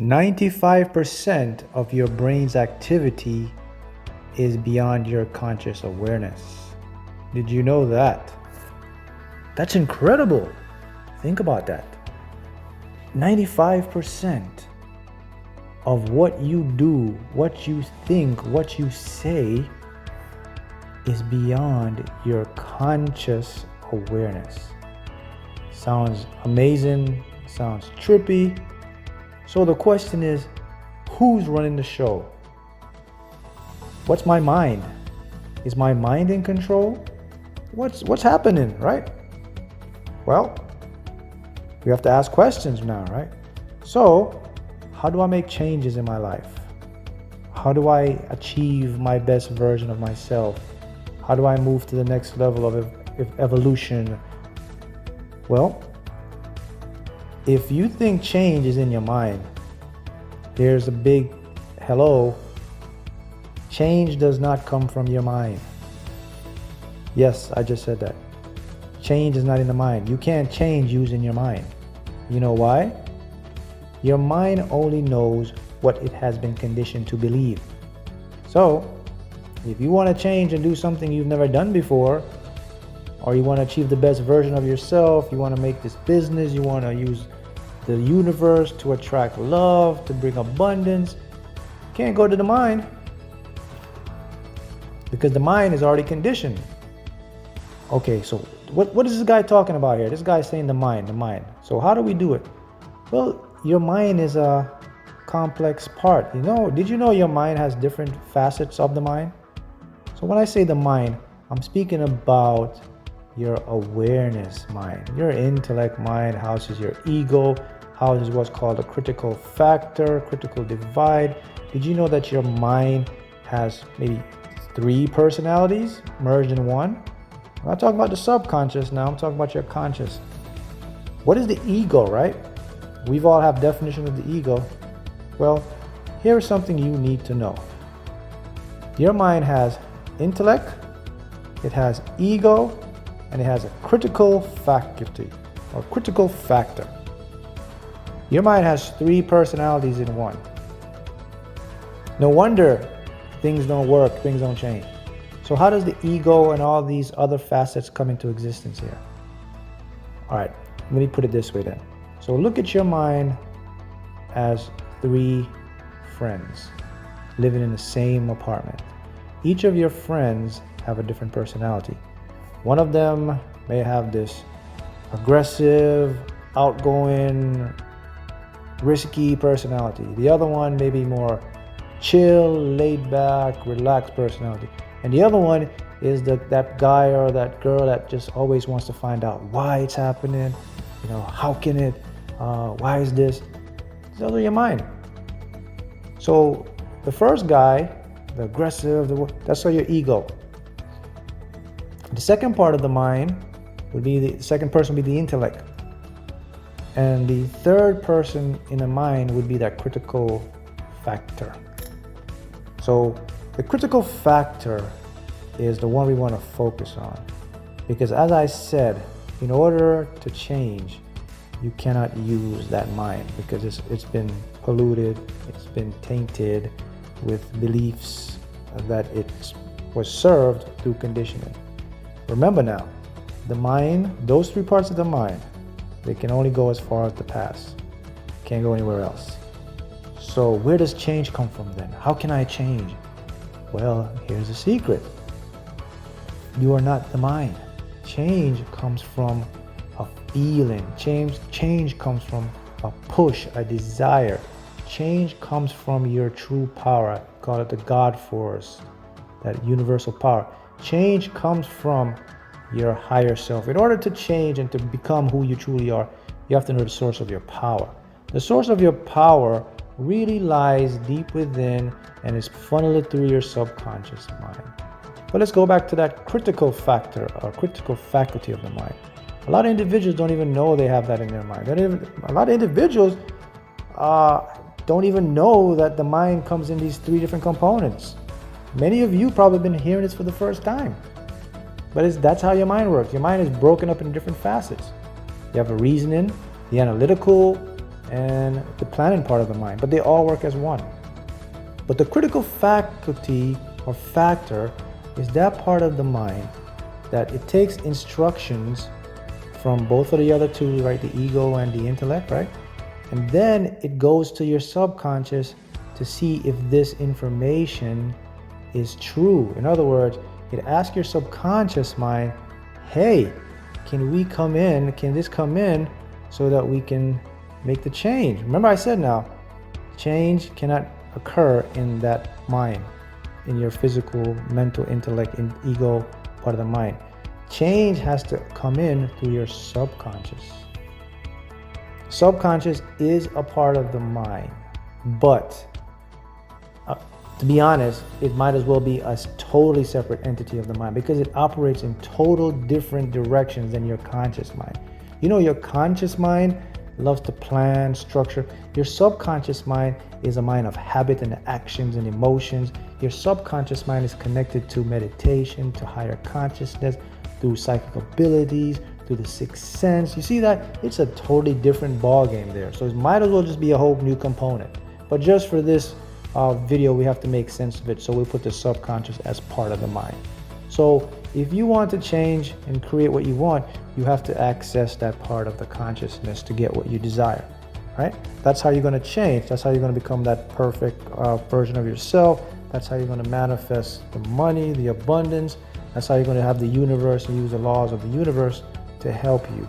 95% of your brain's activity is beyond your conscious awareness. Did you know that? That's incredible. Think about that. 95% of what you do, what you think, what you say is beyond your conscious awareness. Sounds amazing, sounds trippy. So the question is, who's running the show? What's my mind? Is my mind in control? What's happening, right? Well, we have to ask questions now, right? So, how do I make changes in my life? How do I achieve my best version of myself? How do I move to the next level of evolution? Well, if you think change is in your mind, here's a big hello. Change does not come from your mind. Yes, I just said that. Change is not in the mind. You can't change using your mind. You know why? Your mind only knows what it has been conditioned to believe. So, if you want to change and do something you've never done before, or you want to achieve the best version of yourself, you want to make this business, you want to use the universe to attract love, to bring abundance, you can't go to the mind, because the mind is already conditioned. Okay, so what is this guy talking about here? This guy's saying the mind. So how do we do it? Well, your mind is a complex part. Did you know your mind has different facets of the mind? So when I say the mind, I'm speaking about your awareness mind. Your intellect mind houses your ego, houses what's called a critical factor, critical divide. Did you know that your mind has maybe 3 personalities merged in one? I'm not talking about the subconscious now, I'm talking about your conscious. What is the ego, right? We've all have definition of the ego. Well, here's something you need to know. Your mind has intellect, it has ego, and it has a critical faculty or critical factor. Your mind has 3 personalities in one. No wonder things don't work, things don't change. So how does the ego and all these other facets come into existence here? All right, let me put it this way then. So look at your mind as 3 friends living in the same apartment. Each of your friends have a different personality. One of them may have this aggressive, outgoing, risky personality. The other one may be more chill, laid back, relaxed personality. And the other one is that guy or that girl that just always wants to find out why it's happening, how can it, why is this? Those are your mind. So the first guy, the aggressive, that's all your ego. The second part of the mind would be the second person would be the intellect. And the third person in the mind would be that critical factor. So the critical factor is the one we want to focus on, because as I said, in order to change, you cannot use that mind, because it's been polluted, it's been tainted with beliefs that it was served through conditioning. Remember now, the mind, those 3 parts of the mind, they can only go as far as the past, can't go anywhere else. So where does change come from then? How can I change? Well, here's the secret. You are not the mind. Change comes from a feeling. Change comes from a push, a desire. Change comes from your true power. I call it the God force, that universal power. Change comes from your higher self. In order to change and to become who you truly are, you have to know the source of your power. The source of your power really lies deep within and is funneled through your subconscious mind. But let's go back to that critical factor or critical faculty of the mind. A lot of individuals don't even know they have that in their mind. A lot of individuals don't even know that the mind comes in these 3 different components. Many of you probably been hearing this for the first time. But that's how your mind works. Your mind is broken up in different facets. You have a reasoning, the analytical, and the planning part of the mind, but they all work as one. But the critical faculty or factor is that part of the mind that it takes instructions from both of the other two, right? The ego and the intellect, right? And then it goes to your subconscious to see if this information is true. In other words, it asks your subconscious mind, hey, can this come in so that we can make the change? Remember I said now, change cannot occur in that mind, in your physical, mental, intellect, and ego part of the mind. Change has to come in through your subconscious. Subconscious is a part of the mind, but to be honest, it might as well be a totally separate entity of the mind because it operates in total different directions than your conscious mind. You know, your conscious mind loves to plan, structure. Your subconscious mind is a mind of habit and actions and emotions. Your subconscious mind is connected to meditation, to higher consciousness, through psychic abilities, through the sixth sense. You see that? It's a totally different ball game there. So it might as well just be a whole new component. But just for this video, we have to make sense of it. So we put the subconscious as part of the mind. So if you want to change and create what you want, you have to access that part of the consciousness to get what you desire, right? That's how you're going to change. That's how you're going to become that perfect version of yourself. That's how you're going to manifest the money, the abundance. That's how you're going to have the universe and use the laws of the universe to help you.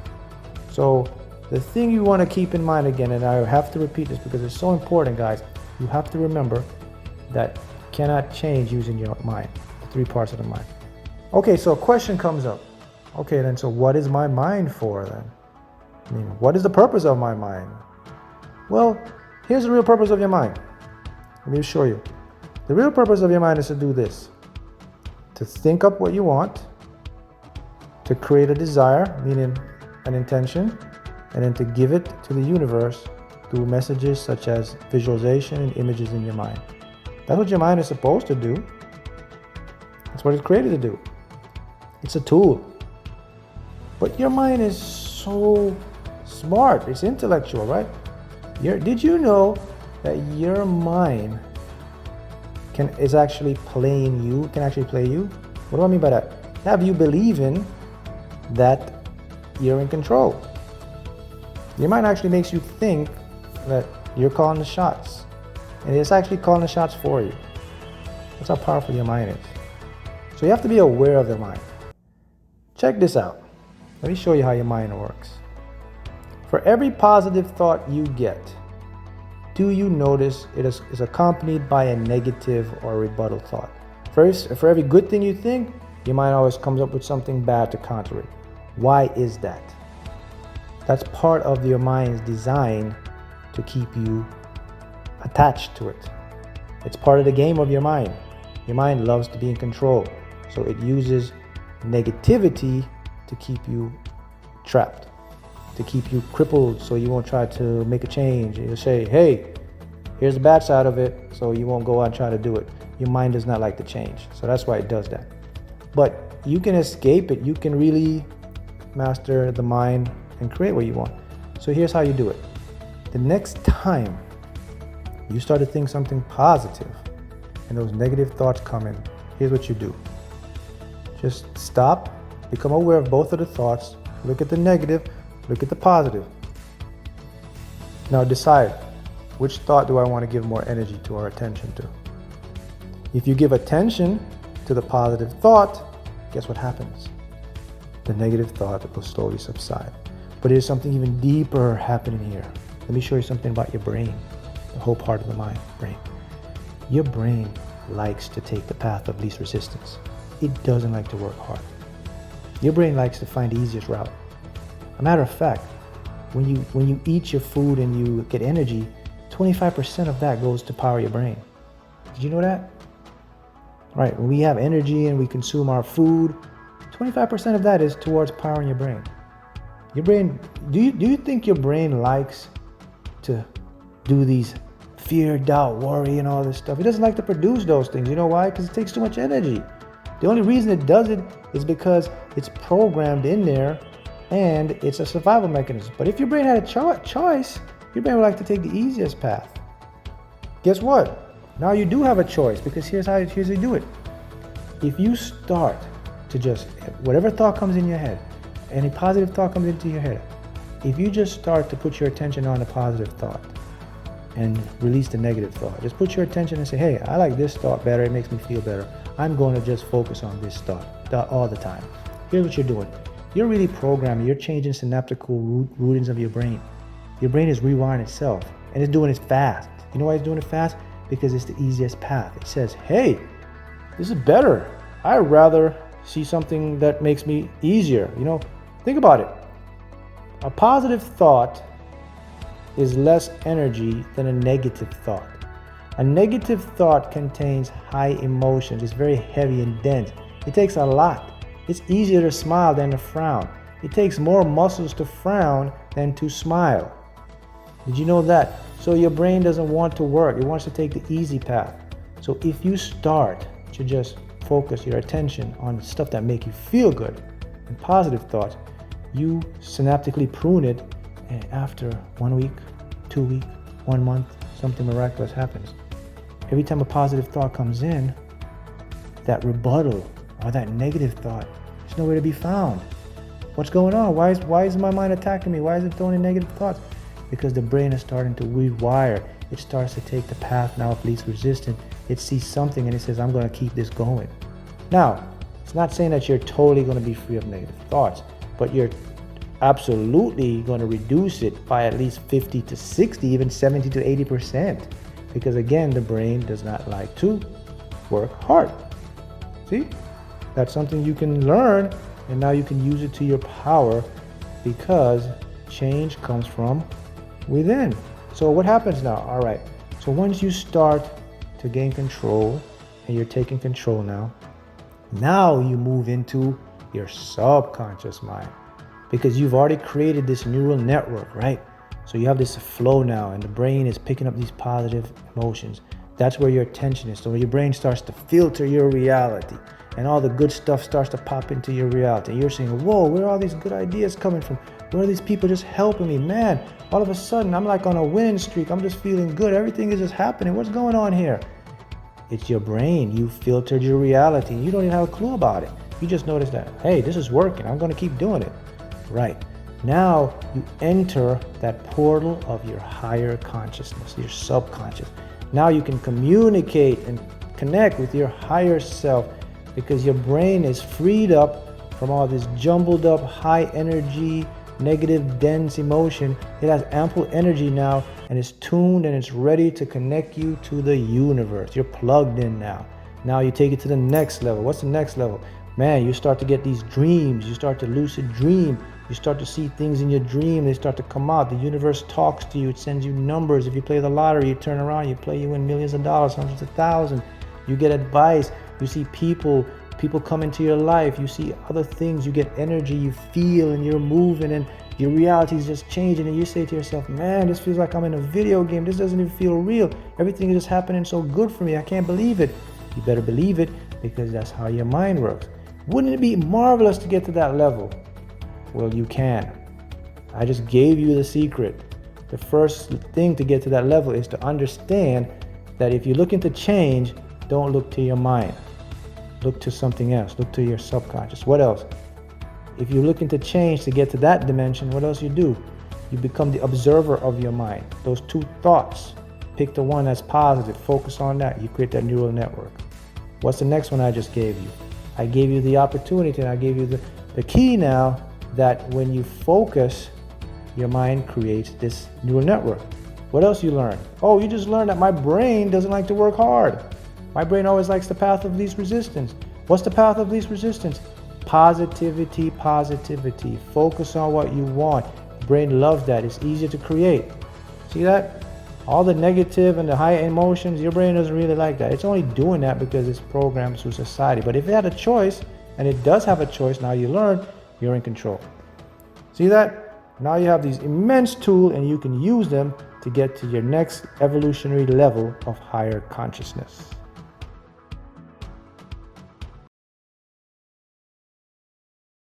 So the thing you want to keep in mind again, and I have to repeat this because it's so important, guys, you have to remember that you cannot change using your mind, the three parts of the mind. Okay, so a question comes up. Okay, then, so what is my mind for then? I mean, what is the purpose of my mind? Well, here's the real purpose of your mind. Let me show you. The real purpose of your mind is to do this: to think up what you want, to create a desire, meaning an intention, and then to give it to the universe through messages such as visualization and images in your mind. That's what your mind is supposed to do. That's what it's created to do. It's a tool. But your mind is so smart. It's intellectual, right? Did you know that your mind is actually playing you, can actually play you? What do I mean by that? Have you believing that you're in control. Your mind actually makes you think that you're calling the shots, and it's actually calling the shots for you. That's how powerful your mind is. So you have to be aware of the mind. Check this out. Let me show you how your mind works. For every positive thought you get, do you notice it is accompanied by a negative or rebuttal thought? For every good thing you think, your mind always comes up with something bad to counter it. Why is that? That's part of your mind's design to keep you attached to it. It's part of the game of your mind. Your mind loves to be in control, so it uses negativity to keep you trapped, to keep you crippled, so you won't try to make a change. You'll say, hey, here's the bad side of it, so you won't go out and try to do it. Your mind does not like to change, so that's why it does that. But you can escape it. You can really master the mind and create what you want. So here's how you do it. The next time you start to think something positive and those negative thoughts come in, here's what you do. Just stop, become aware of both of the thoughts, look at the negative, look at the positive. Now decide, which thought do I want to give more energy to or attention to? If you give attention to the positive thought, guess what happens? The negative thought will slowly subside. But there's something even deeper happening here. Let me show you something about your brain, the whole part of the mind, brain. Your brain likes to take the path of least resistance. It doesn't like to work hard. Your brain likes to find the easiest route. A matter of fact, when you eat your food and you get energy, 25% of that goes to power your brain. Did you know that? Right, when we have energy and we consume our food, 25% of that is towards powering your brain. Your brain, do you think your brain likes to do these fear, doubt, worry, and all this stuff? It doesn't like to produce those things. You know why? Because it takes too much energy. The only reason it does it is because it's programmed in there and it's a survival mechanism. But if your brain had a choice, Your brain would like to take the easiest path. Guess what? Now you do have a choice, because here's how you do it. If you start to just, whatever thought comes in your head, any positive thought comes into your head, if you just start to put your attention on a positive thought and release the negative thought, just put your attention and say, hey, I like this thought better, it makes me feel better. I'm going to just focus on this thought all the time. Here's what you're doing. You're really programming, you're changing synaptical routings of your brain. Your brain is rewiring itself, and it's doing it fast. You know why it's doing it fast? Because it's the easiest path. It says, hey, this is better. I'd rather see something that makes me easier. You know, think about it. A positive thought is less energy than a negative thought. A negative thought contains high emotions. It's very heavy and dense. It takes a lot. It's easier to smile than to frown. It takes more muscles to frown than to smile. Did you know that? So your brain doesn't want to work. It wants to take the easy path. So if you start to just focus your attention on stuff that make you feel good and positive thoughts, you synaptically prune it, and after 1 week, 2 weeks, 1 month, something miraculous happens. Every time a positive thought comes in, that rebuttal or that negative thought is nowhere to be found. What's going on? Why is my mind attacking me? Why is it throwing in negative thoughts? Because the brain is starting to rewire. It starts to take the path now of least resistance. It sees something and it says, I'm going to keep this going. Now, it's not saying that you're totally going to be free of negative thoughts, but you're absolutely going to reduce it by at least 50 to 60, even 70 to 80%. Because again, the brain does not like to work hard. See? That's something you can learn, and now you can use it to your power, because change comes from within. So what happens now? All right. So once you start to gain control, and you're taking control now you move into your subconscious mind, because you've already created this neural network, right? So you have this flow now, and the brain is picking up these positive emotions. That's where your attention is. So your brain starts to filter your reality, and all the good stuff starts to pop into your reality. And you're saying, whoa, where are all these good ideas coming from? Where are these people just helping me? Man, all of a sudden, I'm like on a winning streak. I'm just feeling good. Everything is just happening. What's going on here? It's your brain. You filtered your reality. You don't even have a clue about it. You just notice that, hey, this is working. I'm going to keep doing it. Right. Now you enter that portal of your higher consciousness, your subconscious. Now you can communicate and connect with your higher self, because your brain is freed up from all this jumbled up, high energy, negative, dense emotion. It has ample energy now, and it's tuned and it's ready to connect you to the universe. You're plugged in now. Now you take it to the next level. What's the next level? Man, you start to get these dreams. You start to lucid dream. You start to see things in your dream. They start to come out. The universe talks to you. It sends you numbers. If you play the lottery, you turn around, you win millions of dollars, hundreds of thousands. You get advice. You see people come into your life. You see other things. You get energy. You feel, and you're moving, and your reality is just changing. And you say to yourself, man, this feels like I'm in a video game. This doesn't even feel real. Everything is just happening so good for me. I can't believe it. You better believe it, because that's how your mind works. Wouldn't it be marvelous to get to that level? Well, you can. I just gave you the secret. The first thing to get to that level is to understand that if you're looking to change, don't look to your mind. Look to something else. Look to your subconscious. What else? If you're looking to change to get to that dimension, what else you do? You become the observer of your mind. Those two thoughts. Pick the one that's positive. Focus on that. You create that neural network. What's the next one I just gave you? I gave you the opportunity, and I gave you the key now, that when you focus, your mind creates this neural network. What else you learn? Oh, you just learned that my brain doesn't like to work hard. My brain always likes the path of least resistance. What's the path of least resistance? Positivity, positivity. Focus on what you want. The brain loves that. It's easier to create. See that? All the negative and the high emotions, your brain doesn't really like that. It's only doing that because it's programmed through society. But if it had a choice, and it does have a choice, now you learn, you're in control. See that? Now you have these immense tools, and you can use them to get to your next evolutionary level of higher consciousness.